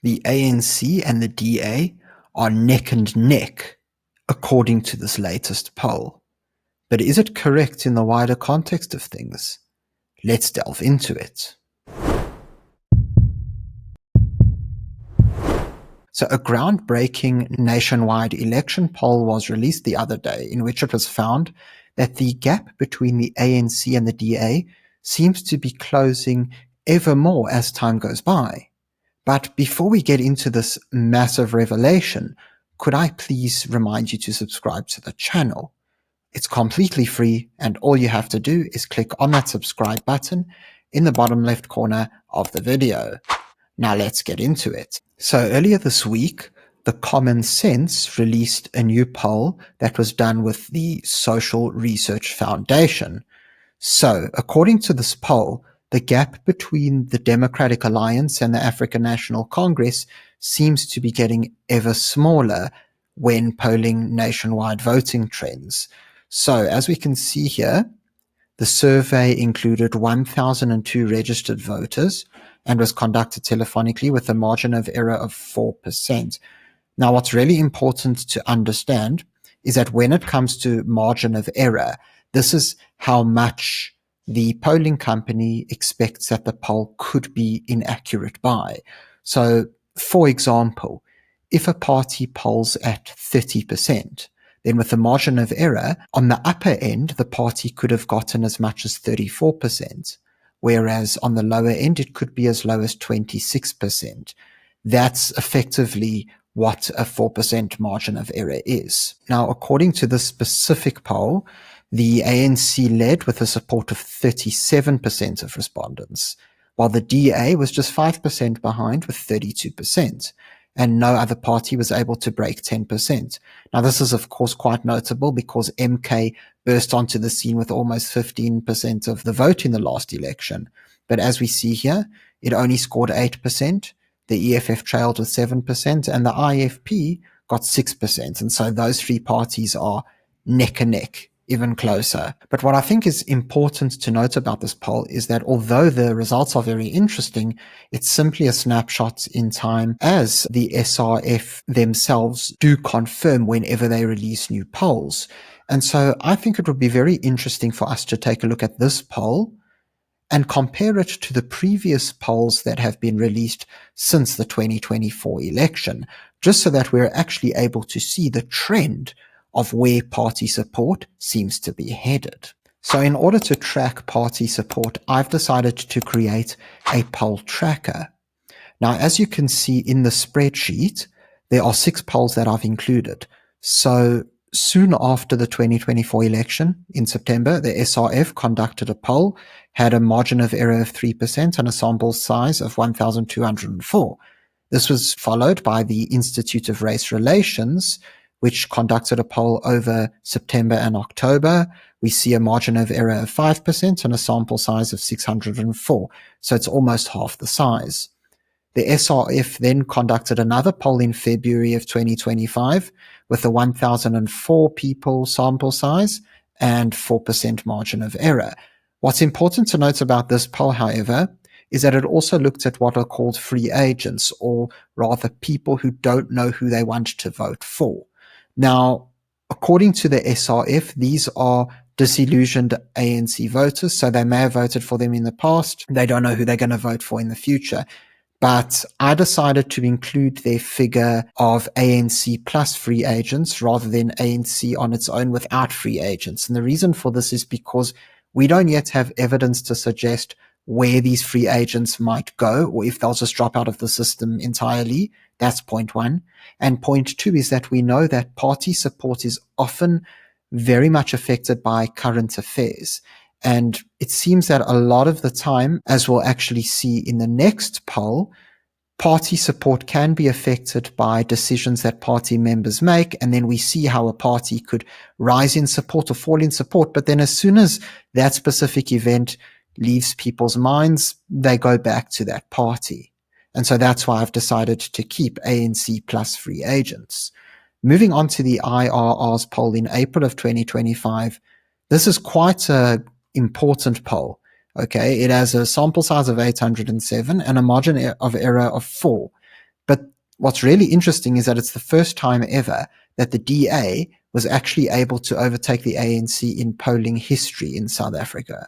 The ANC and the DA are neck and neck, according to this latest poll. But is it correct in the wider context of things? Let's delve into it. So a groundbreaking nationwide election poll was released the other day, in which it was found that the gap between the ANC and the DA seems to be closing ever more as time goes by. But before we get into this massive revelation, could I please remind you to subscribe to the channel? It's completely free, and all you have to do is click on that subscribe button in the bottom left corner of the video. Now let's get into it. So earlier this week, the Common Sense released a new poll that was done with the Social Research Foundation. So according to this poll, the gap between the Democratic Alliance and the African National Congress seems to be getting ever smaller when polling nationwide voting trends. So as we can see here, the survey included 1,002 registered voters and was conducted telephonically with a margin of error of 4%. Now, what's really important to understand is that when it comes to margin of error, this is how much the polling company expects that the poll could be inaccurate by. So, for example, if a party polls at 30%, then with the margin of error, on the upper end, the party could have gotten as much as 34%, whereas on the lower end, it could be as low as 26%. That's effectively what a 4% margin of error is. Now, according to this specific poll, the ANC led with a support of 37% of respondents, while the DA was just 5% behind with 32%. And no other party was able to break 10%. Now, this is, of course, quite notable because MK burst onto the scene with almost 15% of the vote in the last election. But as we see here, it only scored 8%, the EFF trailed with 7%, and the IFP got 6%. And so those three parties are neck and neck, even closer. But what I think is important to note about this poll is that although the results are very interesting, it's simply a snapshot in time, as the SRF themselves do confirm whenever they release new polls. And so I think it would be very interesting for us to take a look at this poll and compare it to the previous polls that have been released since the 2024 election, just so that we're actually able to see the trend of where party support seems to be headed. So in order to track party support, I've decided to create a poll tracker. Now, as you can see in the spreadsheet, there are 6 polls that I've included. So soon after the 2024 election in September, the SRF conducted a poll, had a margin of error of 3% and a sample size of 1,204. This was followed by the Institute of Race Relations, which conducted a poll over September and October. We see a margin of error of 5% and a sample size of 604. So it's almost half the size. The SRF then conducted another poll in February of 2025 with a 1,004 people sample size and 4% margin of error. What's important to note about this poll, however, is that it also looked at what are called free agents, or rather people who don't know who they want to vote for. Now, according to the SRF, these are disillusioned ANC voters, so they may have voted for them in the past. They don't know who they're going to vote for in the future. But I decided to include their figure of ANC plus free agents rather than ANC on its own without free agents. And the reason for this is because we don't yet have evidence to suggest where these free agents might go, or if they'll just drop out of the system entirely. That's point one. And point two is that we know that party support is often very much affected by current affairs. And it seems that a lot of the time, as we'll actually see in the next poll, party support can be affected by decisions that party members make. And then we see how a party could rise in support or fall in support. But then as soon as that specific event leaves people's minds, they go back to that party. And so that's why I've decided to keep ANC plus free agents. Moving on to the IRR's poll in April of 2025, this is quite an important poll. Okay, it has a sample size of 807 and a margin of error of 4. But what's really interesting is that it's the first time ever that the DA was actually able to overtake the ANC in polling history in South Africa.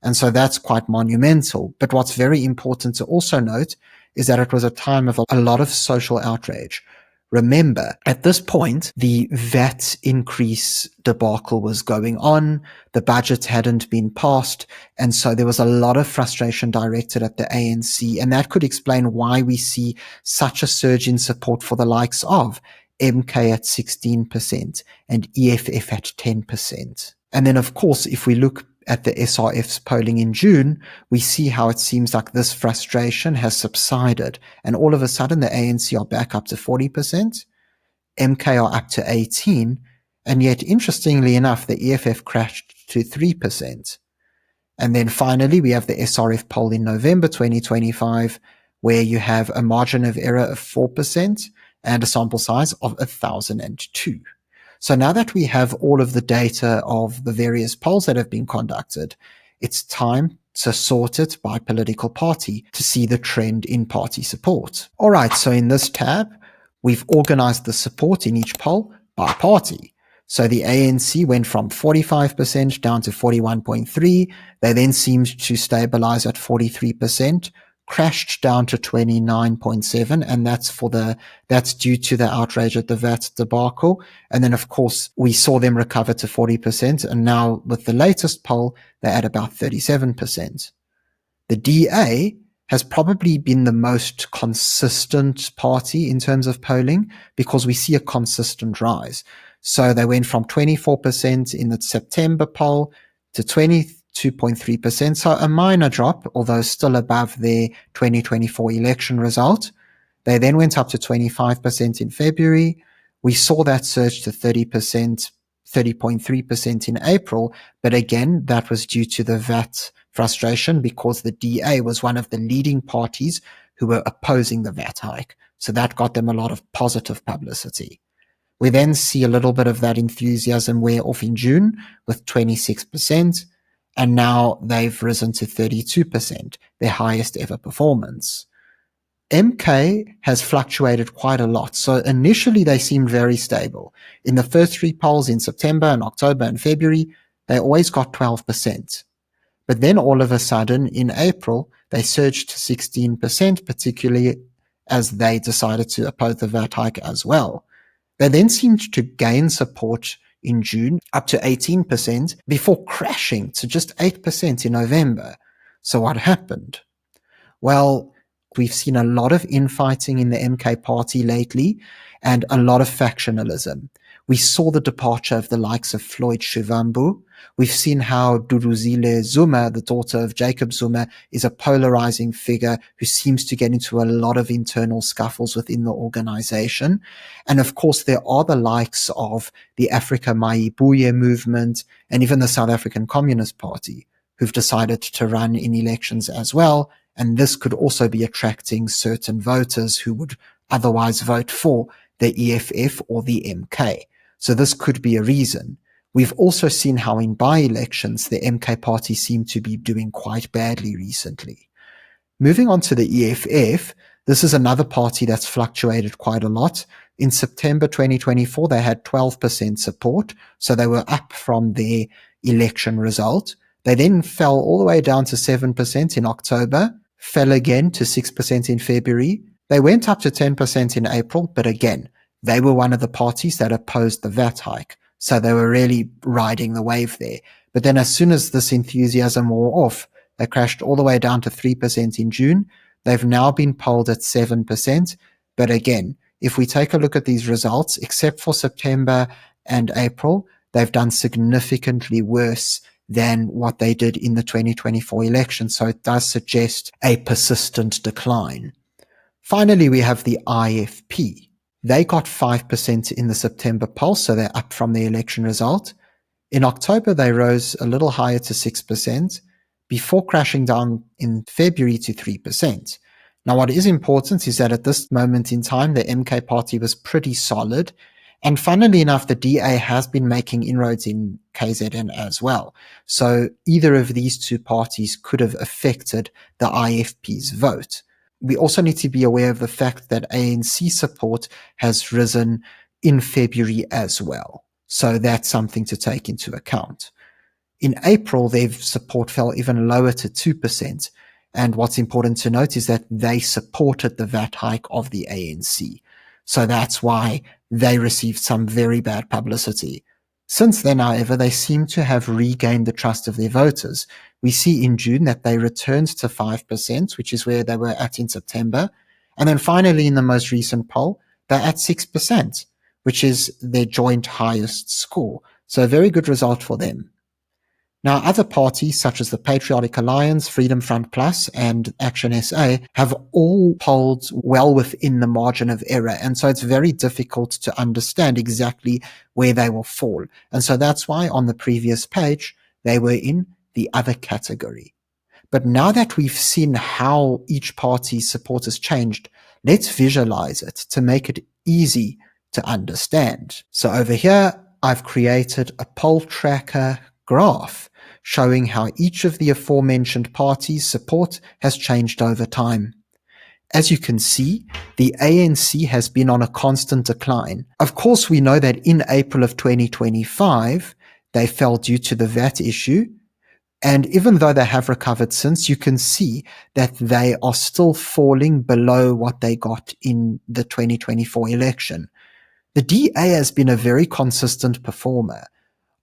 And so that's quite monumental. But what's very important to also note is that it was a time of a lot of social outrage. Remember, at this point, the VAT increase debacle was going on, the budget hadn't been passed, and so there was a lot of frustration directed at the ANC, and that could explain why we see such a surge in support for the likes of MK at 16% and EFF at 10%. And then, of course, if we look at the SRF's polling in June, we see how it seems like this frustration has subsided. And all of a sudden, the ANC are back up to 40%, MK are up to 18%, and yet, interestingly enough, the EFF crashed to 3%. And then finally, we have the SRF poll in November 2025, where you have a margin of error of 4% and a sample size of 1,002. So now that we have all of the data of the various polls that have been conducted, it's time to sort it by political party to see the trend in party support. All right, so in this tab, we've organized the support in each poll by party. So the ANC went from 45% down to 41.3. They then seemed to stabilize at 43%, crashed down to 29.7, and that's due to the outrage at the VAT debacle. And then, of course, we saw them recover to 40%, and now with the latest poll, they're at about 37%. The DA has probably been the most consistent party in terms of polling because we see a consistent rise. So they went from 24% in the September poll to 22.3%, so a minor drop, although still above their 2024 election result. They then went up to 25% in February. We saw that surge to 30%, 30.3% in April, but again, that was due to the VAT frustration because the DA was one of the leading parties who were opposing the VAT hike. So that got them a lot of positive publicity. We then see a little bit of that enthusiasm wear off in June with 26%, and now they've risen to 32%, their highest ever performance. MK has fluctuated quite a lot. So initially they seemed very stable. In the first three polls in September and October and February, they always got 12%. But then all of a sudden in April, they surged to 16%, particularly as they decided to oppose the VAT hike as well. They then seemed to gain support in June up to 18% before crashing to just 8% in November. So what happened? Well, we've seen a lot of infighting in the MK party lately and a lot of factionalism. We saw the departure of the likes of Floyd Shivambu. We've seen how Duruzile Zuma, the daughter of Jacob Zuma, is a polarizing figure who seems to get into a lot of internal scuffles within the organization. And of course, there are the likes of the Africa Maibuye movement and even the South African Communist Party who've decided to run in elections as well. And this could also be attracting certain voters who would otherwise vote for the EFF or the MK. So this could be a reason. We've also seen how in by-elections, the MK party seemed to be doing quite badly recently. Moving on to the EFF, this is another party that's fluctuated quite a lot. In September 2024, they had 12% support, so they were up from their election result. They then fell all the way down to 7% in October, fell again to 6% in February. They went up to 10% in April, but again, they were one of the parties that opposed the VAT hike. So they were really riding the wave there. But then as soon as this enthusiasm wore off, they crashed all the way down to 3% in June. They've now been polled at 7%. But again, if we take a look at these results, except for September and April, they've done significantly worse than what they did in the 2024 election. So it does suggest a persistent decline. Finally, we have the IFP. They got 5% in the September poll, so they're up from the election result. In October, they rose a little higher to 6% before crashing down in February to 3%. Now, what is important is that at this moment in time, the MK party was pretty solid. And funnily enough, the DA has been making inroads in KZN as well. So either of these two parties could have affected the IFP's vote. we also need to be aware of the fact that ANC support has risen in February as well. So that's something to take into account. In April, their support fell even lower to 2%. And what's important to note is that they supported the VAT hike of the ANC. So that's why they received some very bad publicity. Since then, however, they seem to have regained the trust of their voters. We see in June that they returned to 5%, which is where they were at in September. And then finally, in the most recent poll, they're at 6%, which is their joint highest score. So a very good result for them. Now, other parties such as the Patriotic Alliance, Freedom Front Plus, and Action SA have all polled well within the margin of error. And so it's very difficult to understand exactly where they will fall. And so that's why on the previous page, they were in the other category. But now that we've seen how each party's support has changed, let's visualize it to make it easy to understand. So over here, I've created a poll tracker graph showing how each of the aforementioned parties' support has changed over time. As you can see, the ANC has been on a constant decline. Of course, we know that in April of 2025, they fell due to the VAT issue. And even though they have recovered since, you can see that they are still falling below what they got in the 2024 election. The DA has been a very consistent performer.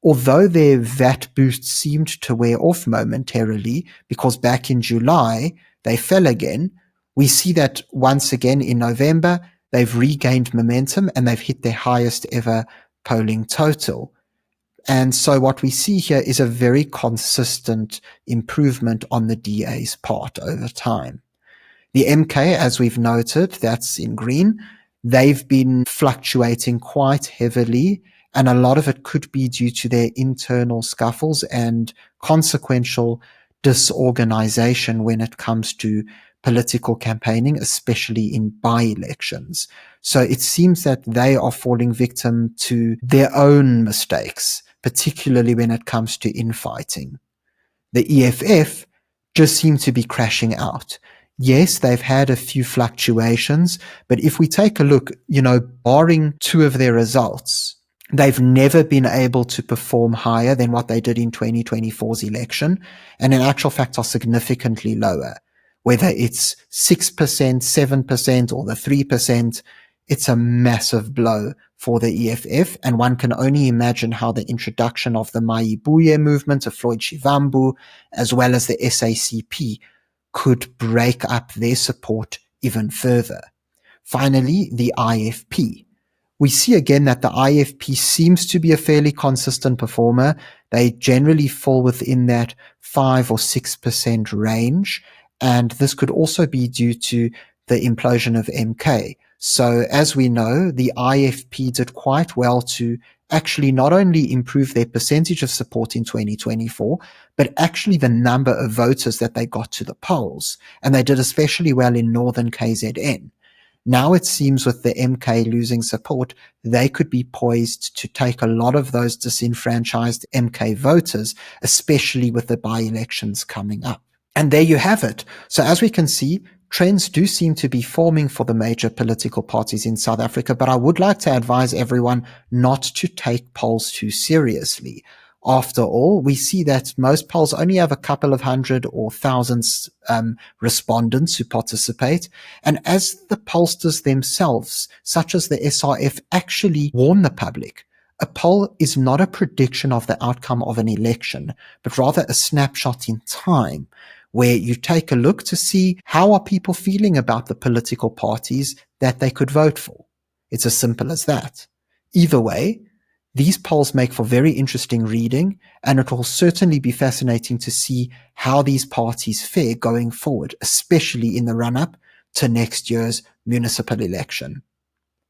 Although their VAT boost seemed to wear off momentarily because back in July they fell again, we see that once again in November they've regained momentum and they've hit their highest ever polling total. And so what we see here is a very consistent improvement on the DA's part over time. The MK, as we've noted, that's in green, they've been fluctuating quite heavily, and a lot of it could be due to their internal scuffles and consequential disorganization when it comes to political campaigning, especially in by-elections. So it seems that they are falling victim to their own mistakes, particularly when it comes to infighting. The EFF just seem to be crashing out. Yes, they've had a few fluctuations, but if we take a look, barring two of their results, they've never been able to perform higher than what they did in 2024's election, and in actual fact are significantly lower. Whether it's 6%, 7%, or the 3%, it's a massive blow for the EFF, and one can only imagine how the introduction of the Mayibuye movement of Floyd Shivambu, as well as the SACP, could break up their support even further. Finally, the IFP. We see again that the IFP seems to be a fairly consistent performer. They generally fall within that 5 or 6% range, and this could also be due to the implosion of MK. So as we know, the IFP did quite well to actually not only improve their percentage of support in 2024, but actually the number of voters that they got to the polls. And they did especially well in northern KZN. Now it seems with the MK losing support, they could be poised to take a lot of those disenfranchised MK voters, especially with the by-elections coming up. And there you have it. So as we can see, trends do seem to be forming for the major political parties in South Africa, but I would like to advise everyone not to take polls too seriously. After all, we see that most polls only have a couple of hundred or thousands respondents who participate. And as the pollsters themselves, such as the SRF, actually warn the public, a poll is not a prediction of the outcome of an election, but rather a snapshot in time, where you take a look to see how are people feeling about the political parties that they could vote for. It's as simple as that. Either way, these polls make for very interesting reading, and it will certainly be fascinating to see how these parties fare going forward, especially in the run-up to next year's municipal election.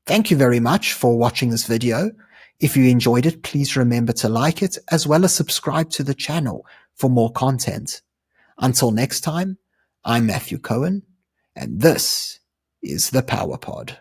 Thank you very much for watching this video. If you enjoyed it, please remember to like it, as well as subscribe to the channel for more content. Until next time, I'm Matthew Cohen, and this is the Power Pod.